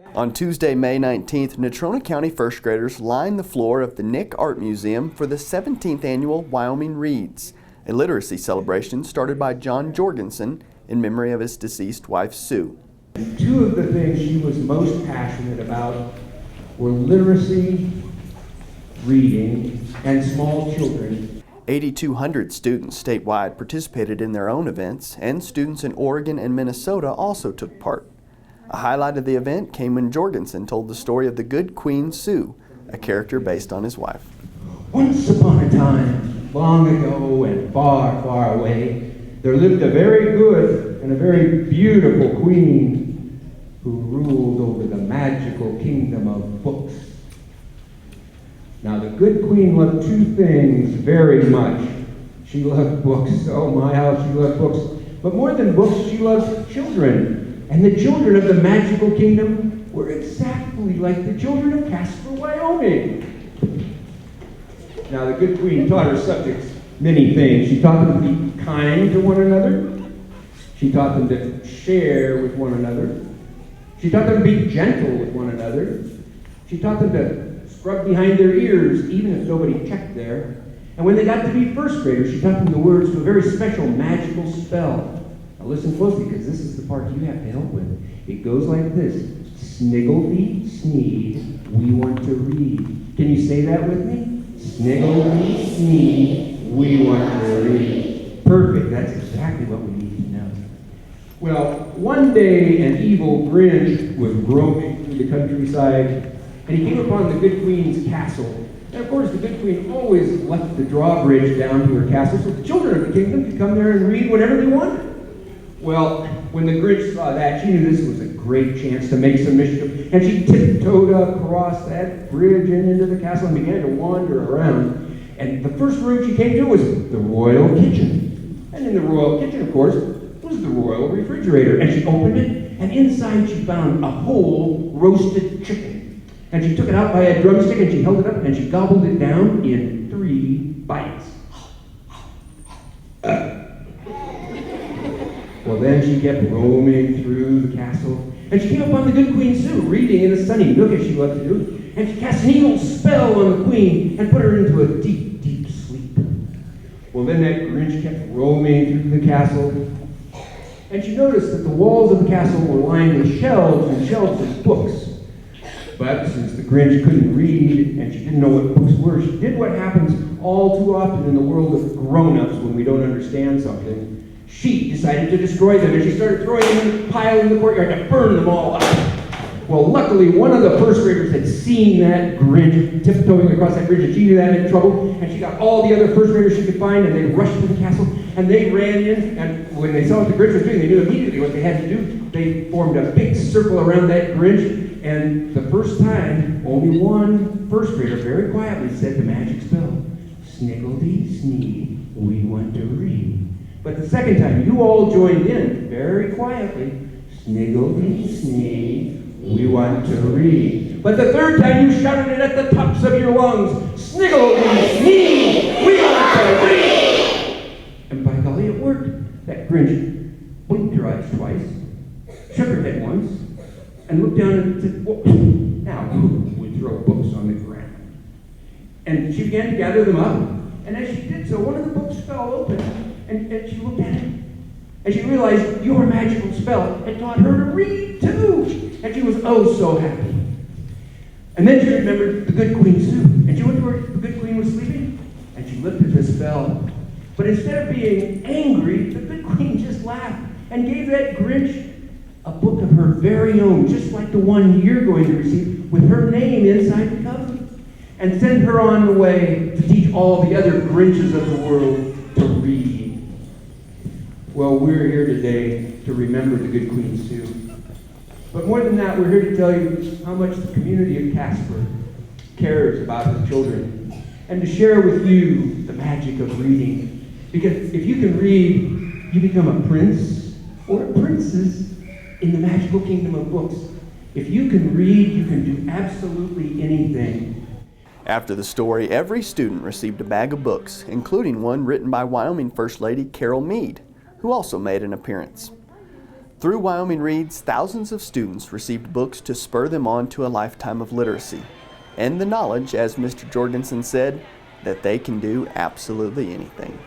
On Tuesday, May 19th, Natrona County first graders lined the floor of the Nick Art Museum for the 17th annual Wyoming Reads, a literacy celebration started by John Jorgensen in memory of his deceased wife, Sue. Two of the things she was most passionate about were literacy, reading, and small children. 8,200 students statewide participated in their own events, and students in Oregon and Minnesota also took part. A highlight of the event came when Jorgensen told the story of the good Queen Sue, a character based on his wife. Once upon a time, long ago and far, far away, there lived a very good and a very beautiful queen who ruled over the magical kingdom of books. Now, the good queen loved two things very much. She loved books. Oh my, how she loved books. But more than books, she loved children. And the children of the magical kingdom were exactly like the children of Casper, Wyoming. Now, the good queen taught her subjects many things. She taught them to be kind to one another. She taught them to share with one another. She taught them to be gentle with one another. She taught them to scrub behind their ears, even if nobody checked there. And when they got to be first graders, she taught them the words to a very special magical spell. Now listen closely, because this is the part you have to help with. It goes like this. Sniggledy sneed, we want to read. Can you say that with me? Sniggledy sneed, we want to read. Perfect, that's exactly what we need to know. Well, one day an evil Grinch was roaming through the countryside, and he came upon the good queen's castle. And of course, the good queen always left the drawbridge down to her castle, so the children of the kingdom could come there and read whenever they wanted. Well, when the Grinch saw that, she knew this was a great chance to make some mischief, and she tiptoed across that bridge and into the castle and began to wander around. And the first room she came to was the royal kitchen. And in the royal kitchen, of course, was the royal refrigerator. And she opened it, and inside she found a whole roasted chicken. And she took it out by a drumstick, and she held it up, and she gobbled it down in 3 bites. Well, then she kept roaming through the castle, and she came upon the good Queen Sue, reading in a sunny nook as she loved to do, and she cast an evil spell on the queen and put her into a deep, deep sleep. Well, then that Grinch kept roaming through the castle, and she noticed that the walls of the castle were lined with shelves and shelves of books. But since the Grinch couldn't read and she didn't know what books were, she did what happens all too often in the world of grown-ups when we don't understand something. She decided to destroy them, and she started throwing them in a pile in the courtyard to burn them all up. Well, luckily, one of the first graders had seen that Grinch tiptoeing across that bridge, and she knew that meant trouble, and she got all the other first graders she could find, and they rushed to the castle, and they ran in, and when they saw what the Grinch was doing, they knew immediately what they had to do. They formed a big circle around that Grinch, and the first time, only one first grader very quietly said the magic spell, Sniggledy sneed, we want to read. But the second time, you all joined in very quietly, Sniggledy sneed, we want to read. But the third time, you shouted it at the tops of your lungs, Sniggledy sneed, we want to read. And by golly, it worked. That Grinch blinked her eyes twice, shook her head once, and looked down and said, well, now who would throw books on the ground? And she began to gather them up, and as she did so, one of the books fell open. And she looked at it, and she realized your magical spell had taught her to read too. And she was oh so happy. And then she remembered the good Queen Sue, and she went to where the good queen was sleeping, and she lifted the spell. But instead of being angry, the good queen just laughed and gave that Grinch a book of her very own, just like the one you're going to receive, with her name inside the cover, and sent her on the way to teach all the other Grinches of the world to read. Well, we're here today to remember the good Queen Sue. But more than that, we're here to tell you how much the community of Casper cares about its children, and to share with you the magic of reading. Because if you can read, you become a prince or a princess in the magical kingdom of books. If you can read, you can do absolutely anything. After the story, every student received a bag of books, including one written by Wyoming First Lady Carol Meade, who also made an appearance. Through Wyoming Reads, thousands of students received books to spur them on to a lifetime of literacy, and the knowledge, as Mr. Jorgensen said, that they can do absolutely anything.